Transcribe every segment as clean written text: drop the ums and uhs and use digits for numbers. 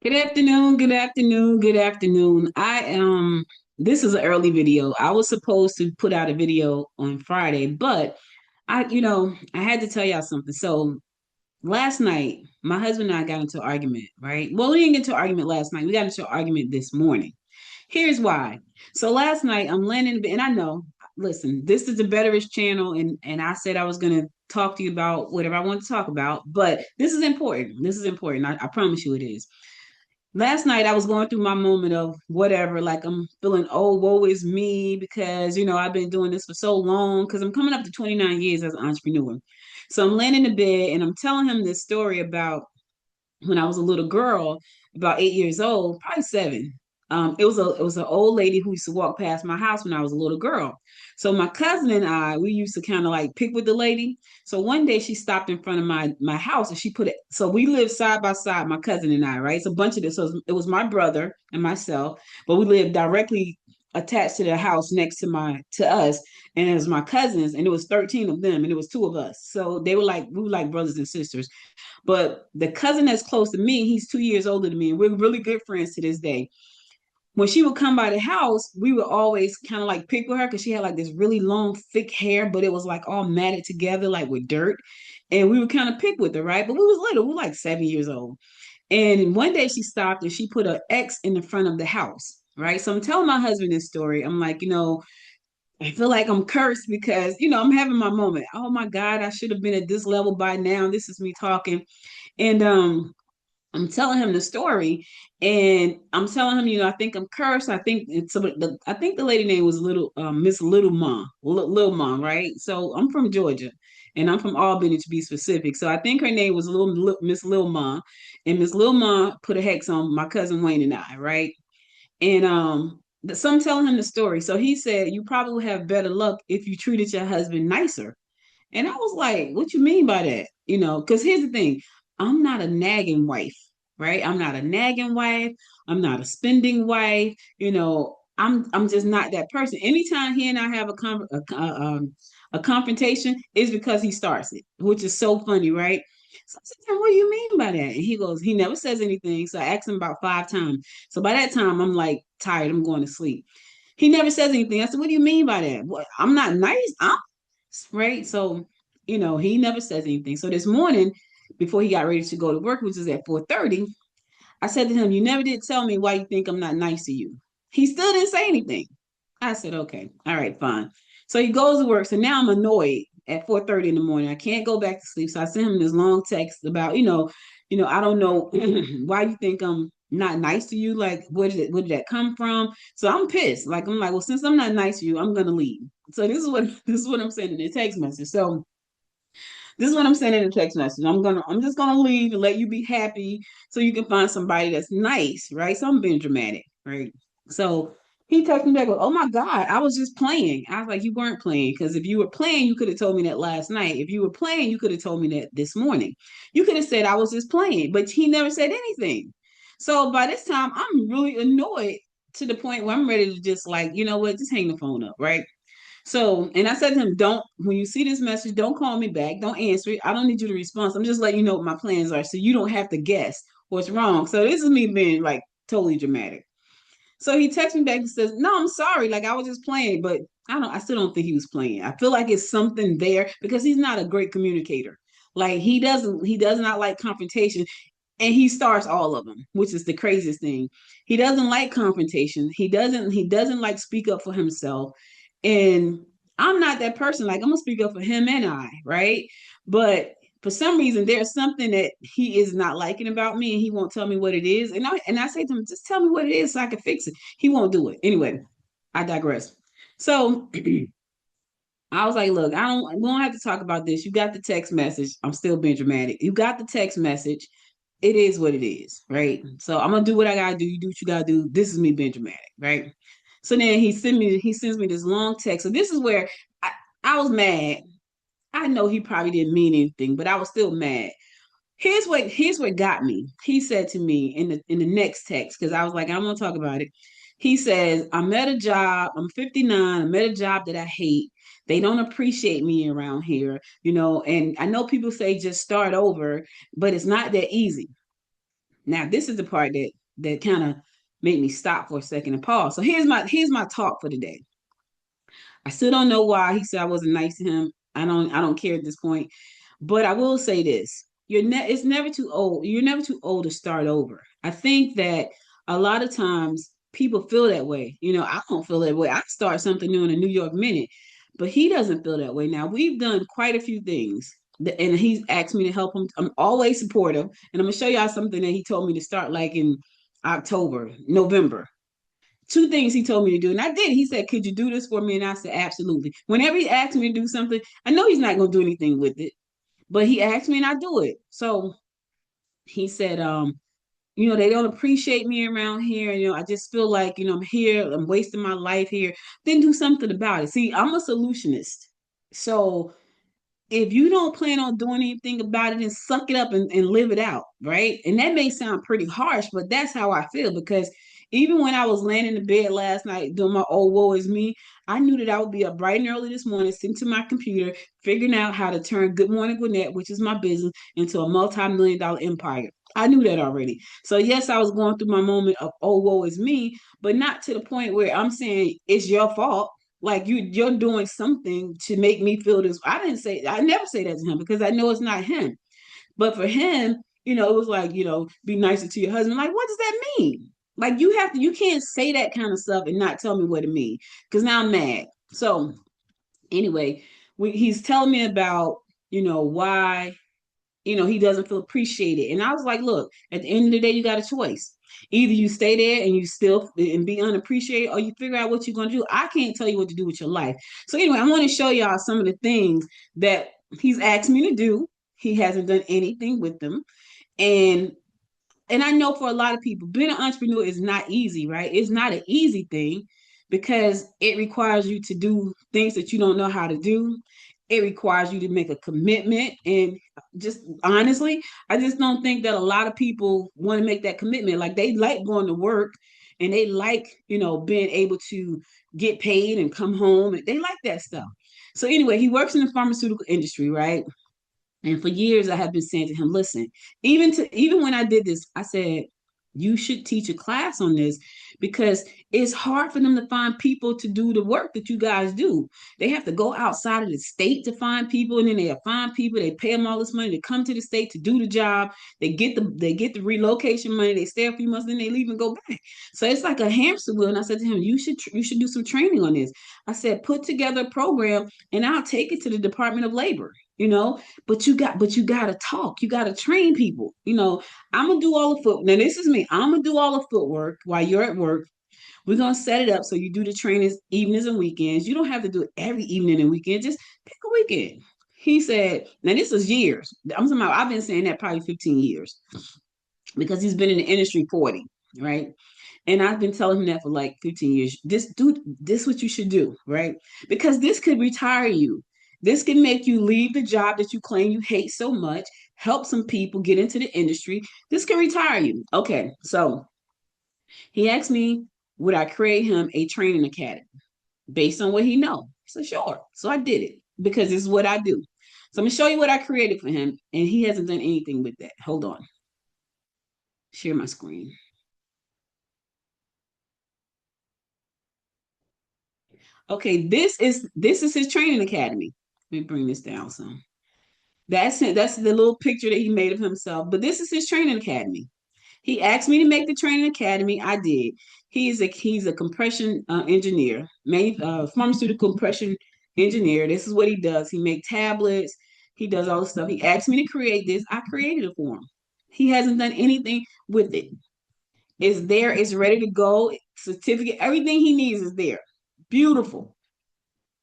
Good afternoon, good afternoon, good afternoon. This is an early video. I was supposed to put out a video on Friday, but I had to tell y'all something. So last night, my husband and I got into an argument, right? Well, we didn't get into an argument last night. We got into an argument this morning. Here's why. So last night I'm laying in bed, and I know, listen, this is the Betterish channel, and I said I was gonna talk to you about whatever I want to talk about, but this is important. This is important. I promise you it is. Last night I was going through my moment of whatever, like I'm feeling, oh, woe is me because, I've been doing this for so long because I'm coming up to 29 years as an entrepreneur. So I'm laying in the bed and I'm telling him this story about when I was a little girl, about 8 years old, probably seven. It was an old lady who used to walk past my house when I was a little girl. So my cousin and I, we used to kind of like pick with the lady. So one day she stopped in front of my house and she put it. So we lived side by side, my cousin and I, right? It's a bunch of this. So it was my brother and myself, but we lived directly attached to the house next to us, and it was my cousins, and it was 13 of them, and it was two of us. So we were like brothers and sisters. But the cousin that's close to me, he's 2 years older than me, and we're really good friends to this day. When she would come by the house, we would always kind of like pick with her because she had like this really long, thick hair, but it was like all matted together, like with dirt. And we would kind of pick with her, right? But we was little, we were like 7 years old. And one day she stopped and she put an X in the front of the house, right? So I'm telling my husband this story. I'm like, I feel like I'm cursed because, I'm having my moment. Oh my God, I should have been at this level by now. This is me talking. And I'm telling him the story, and I'm telling him, I think I'm cursed. I think I think the lady name was Little Miss Little Mom, Little Mom, right? So I'm from Georgia, and I'm from Albany to be specific. So I think her name was Miss Little Mom, and Miss Little Mom put a hex on my cousin Wayne and I, right? And so I'm telling him the story. So he said, "You probably would have better luck if you treated your husband nicer." And I was like, what you mean by that? Because here's the thing, I'm not a nagging wife, right? I'm not a nagging wife. I'm not a spending wife. I'm just not that person. Anytime he and I have a confrontation, is because he starts it, which is so funny, right? So I said, what do you mean by that? And he goes, he never says anything. So I asked him about 5 times. So by that time, I'm like tired. I'm going to sleep. He never says anything. I said, what do you mean by that? What, I'm not nice. I'm right. So, he never says anything. So this morning, before he got ready to go to work, which is at 4:30, I said to him, you never did tell me why you think I'm not nice to you. He still didn't say anything. I said, okay, all right, fine. So he goes to work. So now I'm annoyed at 4:30 in the morning. I can't go back to sleep. So I sent him this long text about, I don't know why you think I'm not nice to you. Like, where did that come from? So I'm pissed. Like, I'm like, well, since I'm not nice to you, I'm gonna leave. So this is what I'm sending in a text message. So this is what I'm sending in a text message. I'm just gonna leave and let you be happy so you can find somebody that's nice, right? So I'm being dramatic, right? So he texted me back, oh my God, I was just playing. I was like, you weren't playing, because if you were playing, you could have told me that last night. If you were playing, you could have told me that this morning. You could have said I was just playing, but he never said anything. So by this time, I'm really annoyed to the point where I'm ready to just like, you know what, just hang the phone up, right? So, and I said to him, don't, when you see this message, don't call me back. Don't answer it. I don't need you to respond. I'm just letting you know what my plans are so you don't have to guess what's wrong. So this is me being like totally dramatic. So he texts me back and says, no, I'm sorry. Like I was just playing, but I still don't think he was playing. I feel like it's something there because he's not a great communicator. Like he does not like confrontation, and he starts all of them, which is the craziest thing. He doesn't like confrontation. He doesn't like speak up for himself. And I'm not that person. Like I'm gonna speak up for him and I, right? But for some reason, there's something that he is not liking about me, and he won't tell me what it is. And I say to him, just tell me what it is so I can fix it. He won't do it. Anyway, I digress. So I was like, look, we don't have to talk about this. You got the text message. I'm still being dramatic. You got the text message. It is what it is, right? So I'm gonna do what I gotta do. You do what you gotta do. This is me being dramatic, right? So then he sends me this long text. So this is where I was mad. I know he probably didn't mean anything, but I was still mad. Here's what got me. He said to me in the next text, because I was like, I'm gonna talk about it. He says, I'm at a job, I'm 59, I'm at a job that I hate. They don't appreciate me around here, and I know people say just start over, but it's not that easy. Now, this is the part that that kind of made me stop for a second and pause. So here's my talk for today. I still don't know why he said I wasn't nice to him. I don't care at this point. But I will say this. It's never too old. You're never too old to start over. I think that a lot of times people feel that way. I don't feel that way. I start something new in a New York minute, but he doesn't feel that way. Now, we've done quite a few things, and he's asked me to help him. I'm always supportive, and I'm gonna show y'all something that he told me to start like in October, November. Two things he told me to do, and I did. He said, "Could you do this for me?" And I said, "Absolutely." Whenever he asks me to do something, I know he's not going to do anything with it, but he asked me and I do it. So he said, they don't appreciate me around here. I just feel like, I'm here, I'm wasting my life here. Then do something about it. See, I'm a solutionist. So if you don't plan on doing anything about it, then suck it up and live it out, right? And that may sound pretty harsh, but that's how I feel, because even when I was laying in the bed last night doing my "oh woe is me," I knew that I would be up bright and early this morning, sitting to my computer, figuring out how to turn Good Morning Gwinnett, which is my business, into a multi-million-dollar empire. I knew that already. So yes, I was going through my moment of "oh woe is me," but not to the point where I'm saying it's your fault. Like you're doing something to make me feel this. I never say that to him, because I know it's not him. But for him, it was like, be nicer to your husband. Like, what does that mean? Like, you can't say that kind of stuff and not tell me what it means, because now I'm mad. So anyway, he's telling me about, why he doesn't feel appreciated. And I was like, look, at the end of the day, you got a choice. Either you stay there and you still and be unappreciated, or you figure out what you're going to do. I can't tell you what to do with your life. So anyway, I want to show y'all some of the things that he's asked me to do. He hasn't done anything with them. And I know for a lot of people, being an entrepreneur is not easy, right? It's not an easy thing, because it requires you to do things that you don't know how to do. It requires you to make a commitment. And just honestly, I just don't think that a lot of people want to make that commitment. Like, they like going to work, and they like, being able to get paid and come home, and they like that stuff. So anyway, he works in the pharmaceutical industry, right? And for years, I have been saying to him, listen, even when I did this, I said, you should teach a class on this, because it's hard for them to find people to do the work that you guys do. They have to go outside of the state to find people, and then they find people. They pay them all this money to come to the state to do the job. They get the relocation money. They stay a few months, then they leave and go back. So it's like a hamster wheel. And I said to him, you should do some training on this. I said, put together a program, and I'll take it to the Department of Labor. But you got to talk. You got to train people. I'm gonna do all the foot. Now this is me. I'm gonna do all the footwork while you're at work. We're gonna set it up so you do the trainings evenings and weekends. You don't have to do it every evening and weekend. Just pick a weekend. He said, now this is years. I'm talking about, I've been saying that probably 15 years, because he's been in the industry 40, right? And I've been telling him that for like 15 years. This what you should do, right? Because this could retire you. This can make you leave the job that you claim you hate so much, help some people get into the industry. This can retire you. Okay, so he asked me, would I create him a training academy based on what he know? So sure. So I did it, because this is what I do. So I'm gonna show you what I created for him, and he hasn't done anything with that. Hold on. Share my screen. Okay, this is his training academy. Let me bring this down some. That's it. That's the little picture that he made of himself. But this is his training academy. He asked me to make the training academy. I did. He's a compression engineer, pharmaceutical compression engineer. This is what he does. He makes tablets. He does all the stuff. He asked me to create this. I created it for him. He hasn't done anything with it. It's there. It's ready to go. Certificate. Everything he needs is there. Beautiful.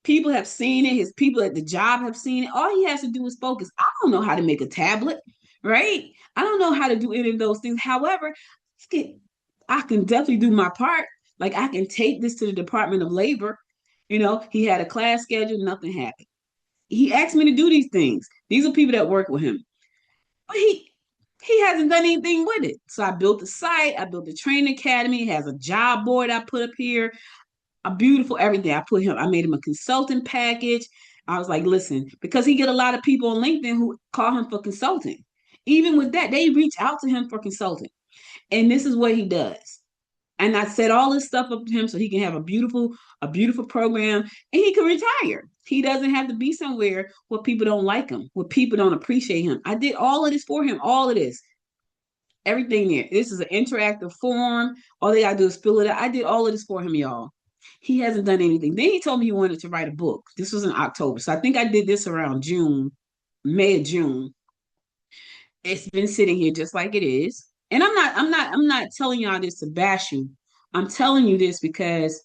People have seen it. His people at the job have seen it. All he has to do is focus. I don't know how to make a tablet, right? I don't know how to do any of those things. However, I can definitely do my part. Like, I can take this to the Department of Labor. He had a class schedule, nothing happened. He asked me to do these things. These are people that work with him. But he hasn't done anything with it. So I built the site, I built the training academy, it has a job board I put up here, a beautiful everything. I made him a consulting package. I was like, listen, because he get a lot of people on LinkedIn who call him for consulting. Even with that, they reach out to him for consulting. And this is what he does. And I set all this stuff up to him so he can have a beautiful program and he can retire. He doesn't have to be somewhere where people don't like him, where people don't appreciate him. I did all of this for him, all of this, everything there. This is an interactive form. All they gotta do is fill it out. I did all of this for him, y'all. He hasn't done anything. Then he told me he wanted to write a book. This was in October. So I think I did this around June, May or June. It's been sitting here just like it is. And I'm not telling y'all this to bash you. I'm telling you this because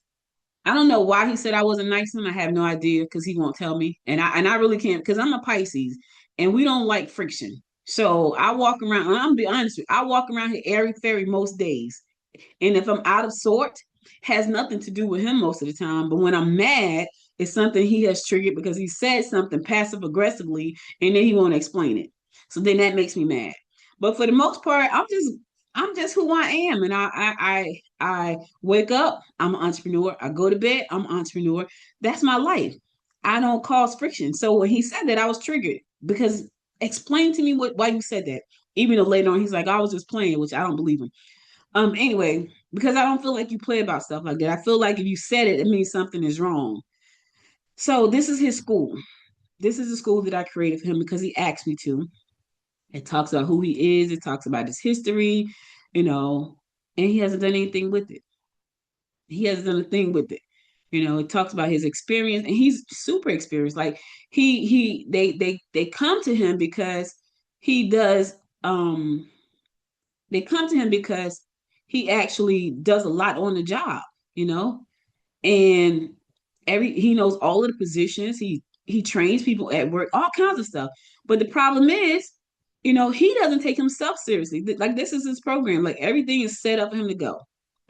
I don't know why he said I wasn't nice to him. I have no idea because he won't tell me. And I really can't because I'm a Pisces and we don't like friction. So I walk around, and I'm gonna be honest with you, I walk around here airy fairy most days. And if I'm out of sort, has nothing to do with him most of the time. But when I'm mad, it's something he has triggered because he said something passive aggressively and then he won't explain it. So then that makes me mad. But for the most part, I'm just who I am. And I wake up, I'm an entrepreneur. I go to bed, I'm an entrepreneur. That's my life. I don't cause friction. So when he said that, I was triggered because explain to me why you said that. Even though later on he's like, I was just playing, which I don't believe him. Anyway, because I don't feel like you play about stuff like that. I feel like if you said it, it means something is wrong. So this is his school. This is the school that I created for him because he asked me to. It talks about who he is, it talks about his history, you know, and he hasn't done anything with it. He hasn't done a thing with it. It talks about his experience and he's super experienced. Like they come to him because he does they come to him because he actually does a lot on the job, you know, and he knows all of the positions. He trains people at work, all kinds of stuff. But the problem is, he doesn't take himself seriously. Like this is his program. Like everything is set up for him to go.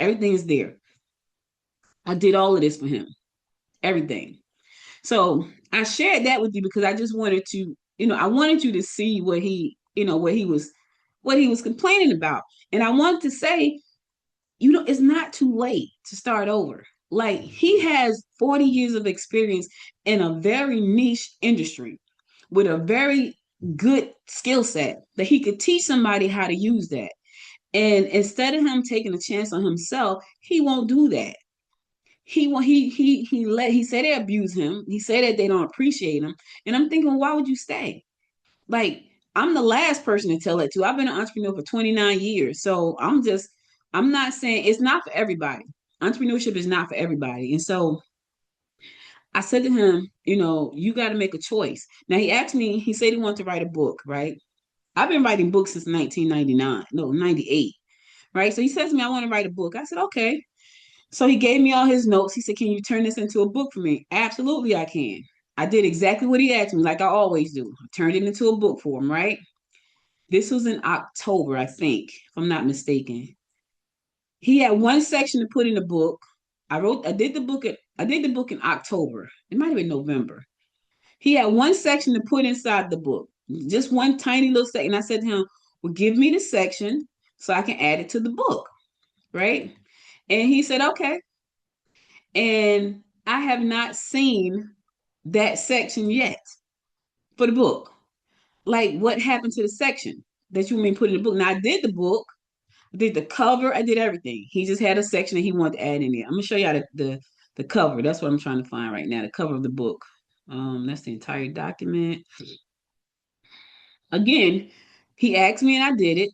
Everything is there. I did all of this for him. Everything. So I shared that with you because I just wanted to, I wanted you to see what he was complaining about. And I wanted to say, it's not too late to start over. Like he has 40 years of experience in a very niche industry with a very good skill set that he could teach somebody how to use that. And instead of him taking a chance on himself, he won't do that. He said they abuse him. He said that they don't appreciate him. And I'm thinking, why would you stay? Like I'm the last person to tell that to. I've been an entrepreneur for 29 years. So I'm not saying it's not for everybody. Entrepreneurship is not for everybody. And so I said to him, you got to make a choice. Now he asked me, he said he wanted to write a book, right? I've been writing books since 1999, no, 98, right? So he says to me, I want to write a book. I said, okay. So he gave me all his notes. He said, can you turn this into a book for me? Absolutely, I can. I did exactly what he asked me, like I always do. I turned it into a book for him, right? This was in October, I think, if I'm not mistaken. He had one section to put in the book. I did the book in October. It might have been November. He had one section to put inside the book, just one tiny little section. I said to him, well, give me the section so I can add it to the book, right? And he said, okay. And I have not seen that section yet for the book. Like what happened to the section that you mean put in the book? Now I did the book, I did the cover, I did everything. He just had a section that he wanted to add in there. I'm gonna show y'all the cover. That's what I'm trying to find right now. The cover of the book. That's the entire document. Again, he asked me and I did it.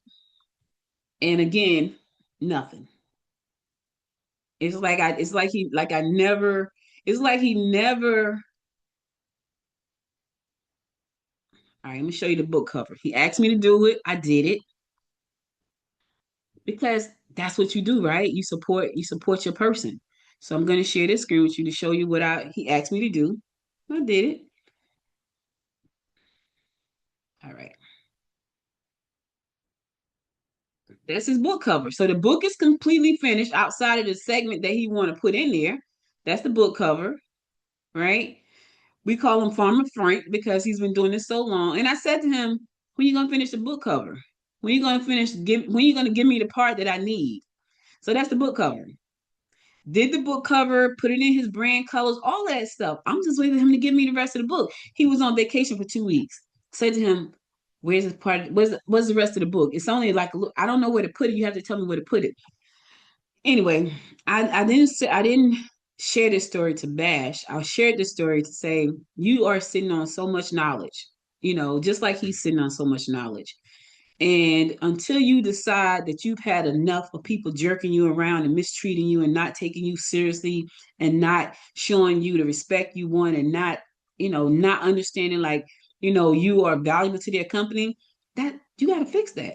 And again, nothing. It's like he never. All right, let me show you the book cover. He asked me to do it. I did it because that's what you do, right? You support your person. So I'm going to share this screen with you to show you what he asked me to do. I did it. All right. That's his book cover. So the book is completely finished outside of the segment that he want to put in there. That's the book cover, right? We call him Farmer Frank because he's been doing this so long. And I said to him, when are you gonna finish the book cover? When are you gonna when are you gonna give me the part that I need? So that's the book cover. Did the book cover, put it in his brand colors, all that stuff. I'm just waiting for him to give me the rest of the book. He was on vacation for 2 weeks. Said to him, Where's the part? What's the rest of the book? It's only like I don't know where to put it. You have to tell me where to put it. Anyway, I didn't share this story to bash. I shared this story to say you are sitting on so much knowledge, just like he's sitting on so much knowledge. And until you decide that you've had enough of people jerking you around and mistreating you and not taking you seriously and not showing you the respect you want and not, not understanding like, you are valuable to their company, that you got to fix that,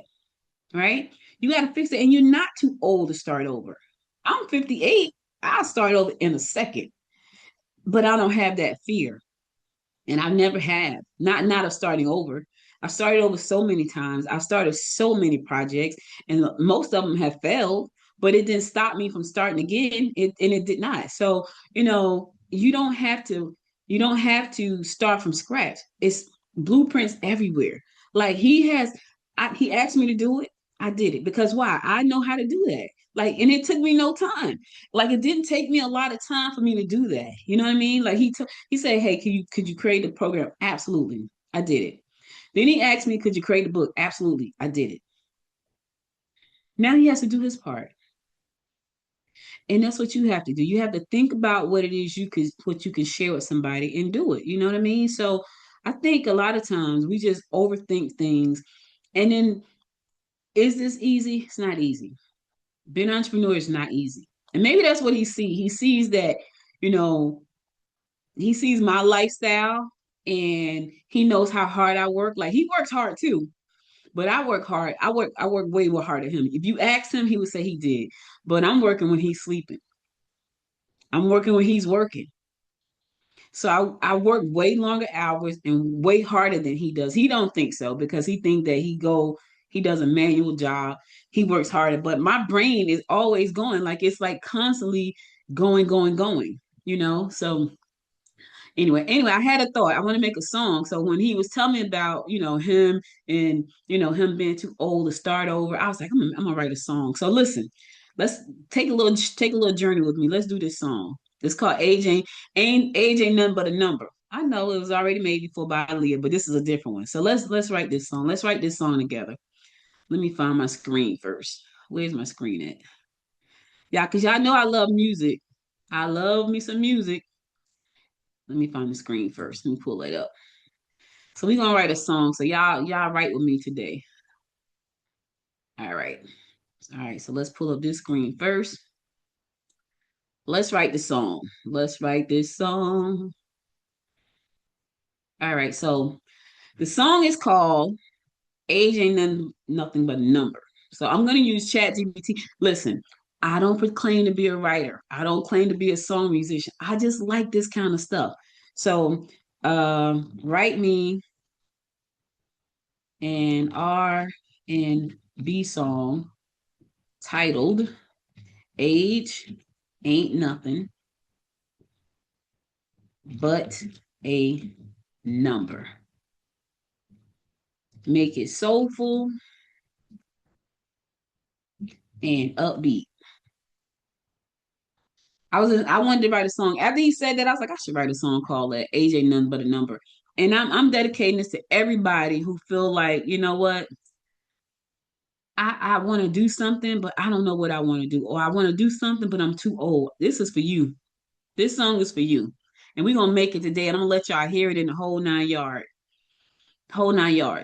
right? You got to fix it. And you're not too old to start over. I'm 58. I'll start over in a second, but I don't have that fear, and I never have. Not of starting over. I've started over so many times. I've started so many projects, and most of them have failed, but it didn't stop me from starting again. It did not. So you don't have to start from scratch. It's blueprints everywhere. Like he asked me to do it. I did it because why? I know how to do that. Like, and it took me no time. Like, it didn't take me a lot of time for me to do that. You know what I mean? Like, he said, "Hey, could you create a program?" Absolutely, I did it. Then he asked me, "Could you create a book?" Absolutely, I did it. Now he has to do his part, and that's what you have to do. You have to think about what it is what you can share with somebody and do it. You know what I mean? So I think a lot of times we just overthink things, and then is this easy? It's not easy. Being an entrepreneur is not easy, and maybe that's what he sees. He sees that, you know, he sees my lifestyle and he knows how hard I work. Like, he works hard too, but I work hard. I work way more hard than him. If you ask him, he would say he did. But I'm working when he's sleeping. I'm working when he's working. So I work way longer hours and way harder than he does. He don't think so because he think that he does a manual job. He works harder, but my brain is always going. Like, it's like constantly going, going, going. So anyway, I had a thought. I want to make a song. So when he was telling me about, him and, him being too old to start over, I was like, I'm gonna write a song. So listen, let's take a little journey with me. Let's do this song. It's called Age Ain't Nothing But a Number. I know it was already made before by Leah, but this is a different one. So let's write this song. Let's write this song together. Let me find my screen first. Where's my screen at? Yeah, because y'all know I love music. I love me some music. Let me find the screen first. Let me pull it up. So we're gonna write a song. So y'all write with me today. All right. All right. So let's pull up this screen first. Let's write the song. Let's write this song. All right. So the song is called Age Ain't Nothing But a Number. So I'm gonna use Chat GPT. Listen, I don't proclaim to be a writer. I don't claim to be a song musician. I just like this kind of stuff. So write me an R and B song titled Age Ain't Nothing But a Number. Make it soulful and upbeat. I wanted to write a song. After he said that, I was like, I should write a song called that Age Ain't Nothing But a Number. And I'm dedicating this to everybody who feel like, you know what, I want to do something, but I don't know what I want to do. Or I want to do something, but I'm too old. This is for you. This song is for you. And we're gonna make it today, and I'm gonna let y'all hear it in the whole 9 yards,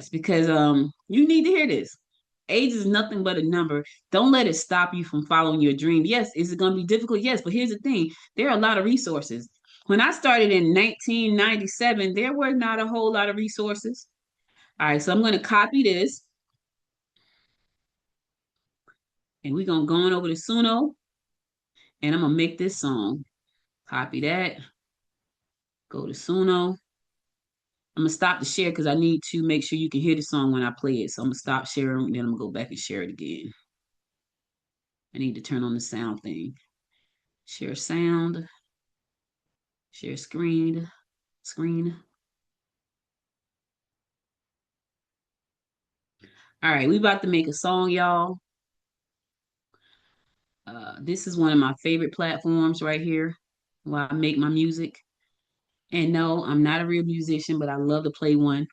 because you need to hear this. Age is nothing but a number. Don't let it stop you from following your dream. Yes, is it going to be difficult? Yes, but here's the thing: there are a lot of resources. When I started in 1997, there were not a whole lot of resources. All right, so I'm going to copy this, and we're going to go on over to Suno, and I'm going to make this song. Copy that. Go to Suno. I'm gonna stop the share because I need to make sure you can hear the song when I play it. So I'm gonna stop sharing, and then I'm gonna go back and share it again. I need to turn on the sound thing. Share sound, share screen. All right, we about to make a song, y'all. This is one of my favorite platforms right here where I make my music. And no, I'm not a real musician, but I love to play one.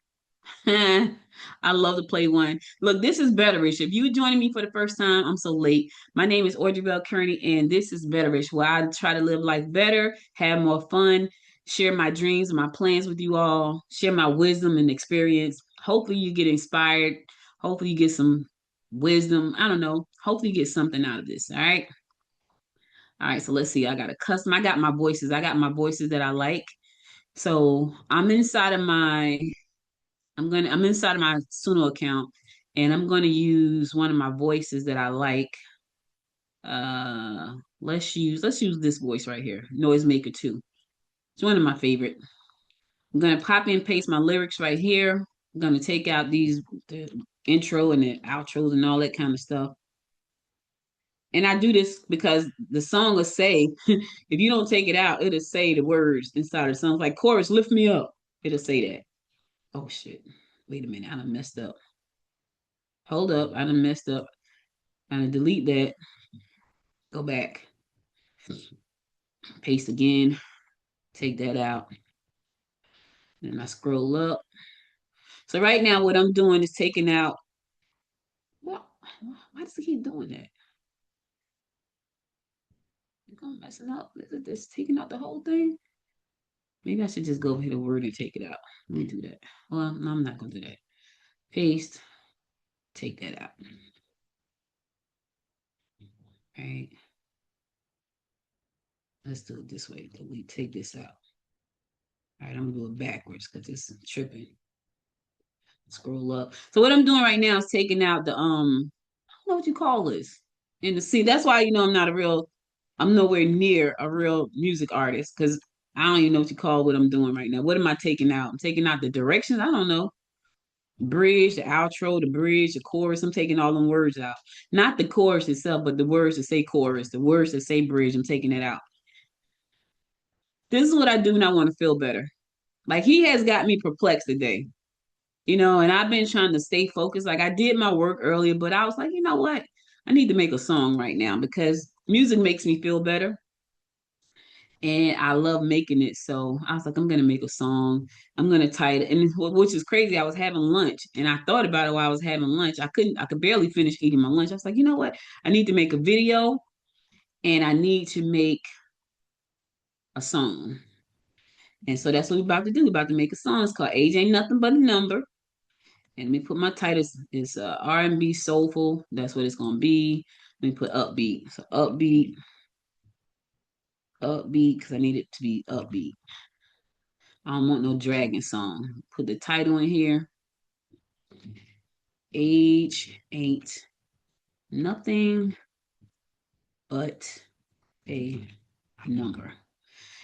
I love to play one. Look, this is Betterish. If you joining me for the first time, I'm so late. My name is Audrey Bell Kearney, and this is Betterish, where I try to live life better, have more fun, share my dreams and my plans with you all, share my wisdom and experience. Hopefully, you get inspired. Hopefully, you get some wisdom. I don't know. Hopefully, you get something out of this. All right. All right. So let's see. I got a custom. I got my voices. I got my voices that I like. So I'm inside of my Suno account and I'm gonna use one of my voices that I like. Let's use this voice right here, Noisemaker 2. It's one of my favorite. I'm gonna copy and paste my lyrics right here. I'm gonna take out the intro and the outros and all that kind of stuff. And I do this because the song will say, if you don't take it out, it'll say the words inside of the song. Like chorus, lift me up. It'll say that. Oh shit. Wait a minute, I done messed up. Hold up, I done messed up. I done delete that. Go back. Paste again. Take that out. Then I scroll up. So right now what I'm doing is taking out. Well, why does it keep doing that? You're gonna messing up. Is it just taking out the whole thing? Maybe I should just go hit a word and take it out. Let me do that. Well, no, I'm not gonna do that. Paste. Take that out. All right. Let's do it this way. Delete. Take this out. All right, I'm gonna do it backwards because it's tripping. Scroll up. So what I'm doing right now is taking out the I don't know what you call this. And the see, that's why I'm nowhere near a real music artist because I don't even know what you call what I'm doing right now. What am I taking out? I'm taking out the directions. I don't know. Bridge, the outro, the bridge, the chorus. I'm taking all them words out. Not the chorus itself, but the words that say chorus, the words that say bridge. I'm taking it out. This is what I do when I want to feel better. Like he has got me perplexed today. And I've been trying to stay focused. Like I did my work earlier, but I was like, you know what? I need to make a song right now because music makes me feel better and I love making it. So I was like, I'm gonna make a song. I'm gonna title, and which is crazy. I was having lunch and I thought about it while I was having lunch. I could barely finish eating my lunch. I was like, you know what? I need to make a video and I need to make a song. And so that's what we're about to do. We're about to make a song. It's called Age Ain't Nothing But a Number. And let me put my title is R&B soulful. That's what it's gonna be. Let me put upbeat. So upbeat, because I need it to be upbeat. I don't want no dragon song. Put the title in here. Age ain't nothing but a number.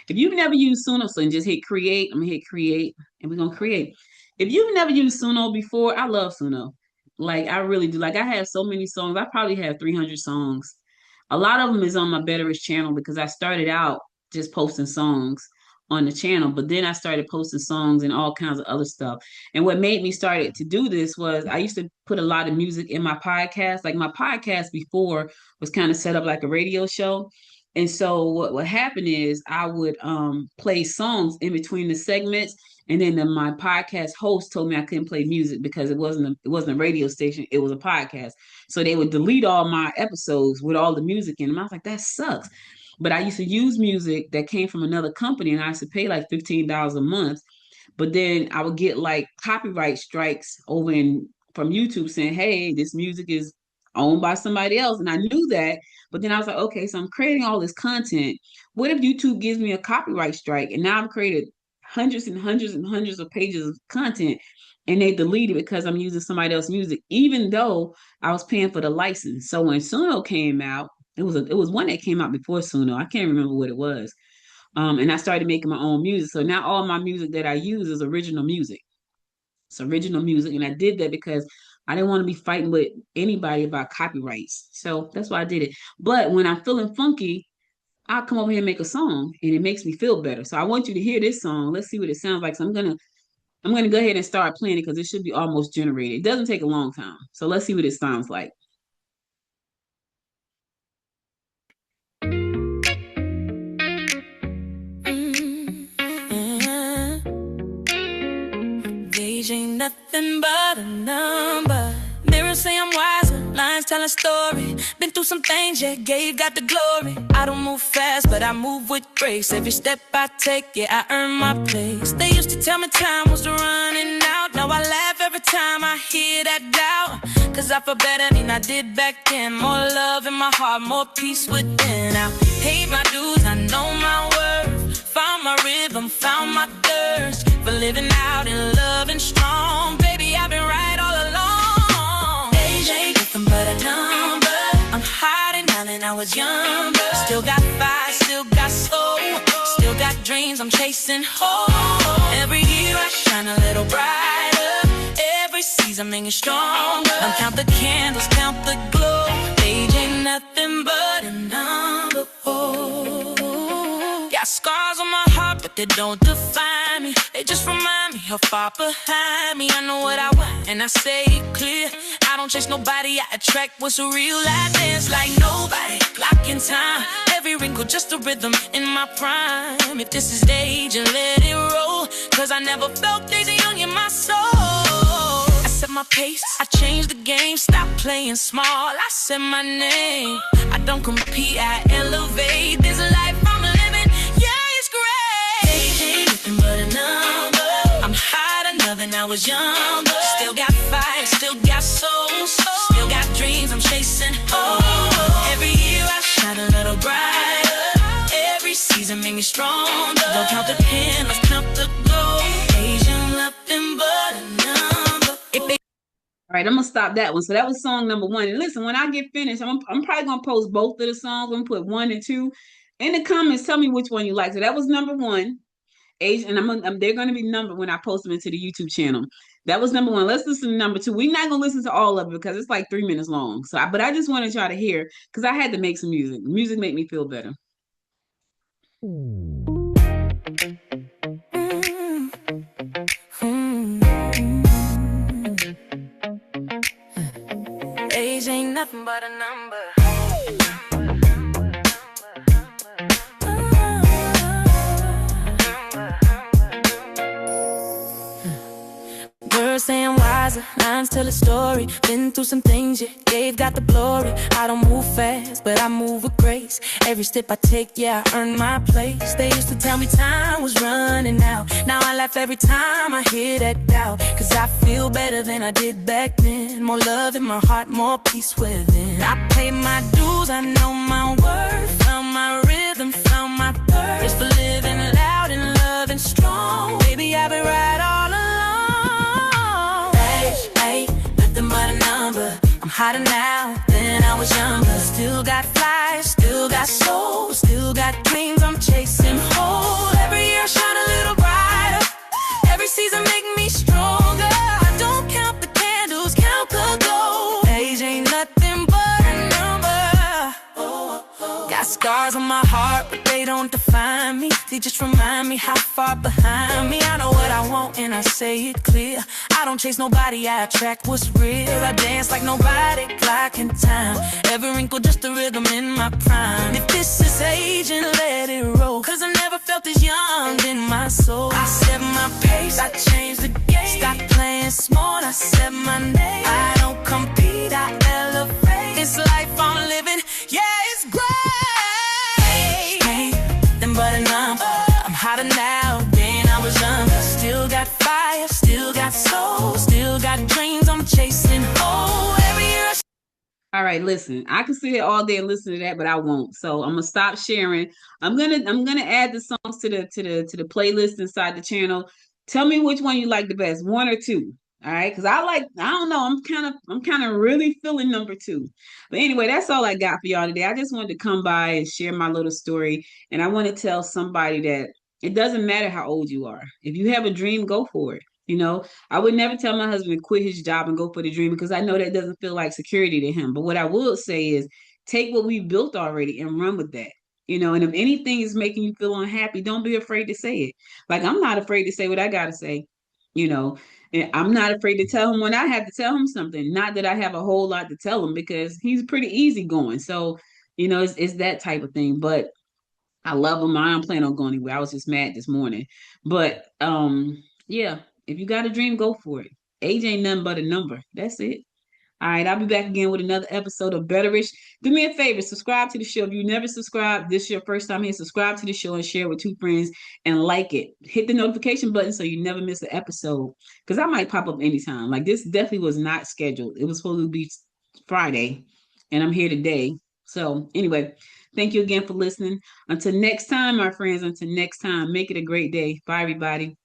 If you've never used Suno, so just hit create. I'm gonna hit create, and we're gonna create. If you've never used Suno before, I love Suno. Like I really do. Like I have so many songs. I probably have 300 songs. A lot of them is on my Betterish channel because I started out just posting songs on the channel, but then I started posting songs and all kinds of other stuff. And what made me started to do this was I used to put a lot of music in my podcast. Like my podcast before was kind of set up like a radio show. And so what would happen is I would play songs in between the segments, and then my podcast host told me I couldn't play music because it wasn't a radio station, it was a podcast. So they would delete all my episodes with all the music in them. I was like, that sucks. But I used to use music that came from another company, and I used to pay like $15 a month. But then I would get like copyright strikes over in from YouTube saying, "Hey, this music is owned by somebody else," and I knew that. But then I was like, "Okay, so I'm creating all this content. What if YouTube gives me a copyright strike, and now I've created hundreds and hundreds and hundreds of pages of content, and they delete it because I'm using somebody else's music, even though I was paying for the license." So when Suno came out, it was one that came out before Suno. I can't remember what it was. And I started making my own music. So now all my music that I use is original music. It's original music. And I did that because I didn't want to be fighting with anybody about copyrights. So that's why I did it. But when I'm feeling funky, I'll come over here and make a song and it makes me feel better. So I want you to hear this song. Let's see what it sounds like. So I'm gonna go ahead and start playing it because it should be almost generated. It doesn't take a long time. So let's see what it sounds like. Age ain't nothing but a number. Mirrors say I'm wiser, lines tell a story. Been through some things, yeah, gave God the glory. I don't move fast, but I move with grace. Every step I take, yeah, I earn my place. They used to tell me time was running out. Now I laugh every time I hear that doubt. Cause I feel better than I did back then. More love in my heart, more peace within. I paid my dues, I know my worth. Found my rhythm, found my thirst. For living out in love and strong. Baby, I've been right all along. Age ain't nothing but a number. I'm hiding now than I was younger. Still got fire, still got soul. Still got dreams I'm chasing home. Every year I shine a little brighter. Every season making stronger. Count the candles, count the glow. Age ain't nothing but a number. Got scars on my heart, but they don't define me. They just remind me how far behind me. I know what I want, and I say it clear. I don't chase nobody, I attract what's real. I dance like nobody, clock in time. Every wrinkle just a rhythm in my prime. If this is the age, and let it roll. Cause I never felt daisy young in my soul. I set my pace, I changed the game. Stop playing small, I said my name. I don't compete, I elevate. This life I'm living, yeah, it's great. Age ain't nothing but a number. I'm hotter now than I was younger. Still got fire, still got soul. Still got dreams I'm chasing home. Every year I shine a little brighter. Every season make me stronger. Don't count the pen, let's count the gold. Age ain't nothing but a number. All right, I'm gonna stop that one. So that was song number one. And listen, when I get finished, I'm probably gonna post both of the songs. I'm gonna put 1 and 2 in the comments. Tell me which one you like. So that was number one. Age, and they're gonna be numbered when I post them into the YouTube channel. That was number one. Let's listen to number two. We're not gonna listen to all of it because it's like 3 minutes long. So, but I just wanted y'all to hear because I had to make some music. Music made me feel better. Age ain't nothing but a number. Words saying wiser, lines tell a story. Been through some things, yeah, gave God the glory. I don't move fast, but I move with grace. Every step I take, yeah, I earn my place. They used to tell me time was running out. Now I laugh every time I hear that doubt. Cause I feel better than I did back then. More love in my heart, more peace within. I pay my dues, I know my worth. Found my rhythm, found my thirst. Just for living loud and loving strong. Baby, I've been right all along. Nothing but a number. I'm hotter now than I was younger. Still got fire, still got soul. Still got dreams I'm chasing whole. Every year I shine a little brighter. Every season make me stronger. I don't count the candles, count the gold. Age ain't nothing but a number. Got scars on my heart, but they don't define me. They just remind me how far behind me. I know what I want and I say it clear. I don't chase nobody, I attract what's real. I dance like nobody, clock in time. Every wrinkle just a rhythm in my prime. If this is aging, let it roll. Cause I never felt this young in my soul. I set my pace, I changed the game. Stop playing small, I set my name. I don't compete, I elevate. This life I'm living, yeah, it's great. But a number. I'm hotter now than I was younger. Still got fire, still got soul. Still got dreams I'm chasing. Oh, every year All right, listen. I can sit here all day and listen to that, but I won't. So I'm gonna stop sharing. I'm gonna add the songs to the playlist inside the channel. Tell me which one you like the best, 1 or 2. All right, because I don't know. I'm kind of really feeling number 2. But anyway, that's all I got for y'all today. I just wanted to come by and share my little story, and I want to tell somebody that it doesn't matter how old you are. If you have a dream, go for it. I would never tell my husband to quit his job and go for the dream because I know that doesn't feel like security to him. But what I will say is take what we've built already and run with that. And if anything is making you feel unhappy, don't be afraid to say it. Like I'm not afraid to say what I gotta say, you know. And I'm not afraid to tell him when I have to tell him something. Not that I have a whole lot to tell him because he's pretty easygoing. So, it's that type of thing. But I love him. I don't plan on going anywhere. I was just mad this morning. But yeah, If you got a dream, go for it. Age ain't nothing but a number. That's it. All right, I'll be back again with another episode of Betterish. Do me a favor, subscribe to the show. If you never subscribed, this is your first time here, subscribe to the show and share with two friends and like it. Hit the notification button so you never miss an episode. Because I might pop up anytime. Like this definitely was not scheduled. It was supposed to be Friday, and I'm here today. So anyway, thank you again for listening. Until next time, my friends, until next time, make it a great day. Bye, everybody.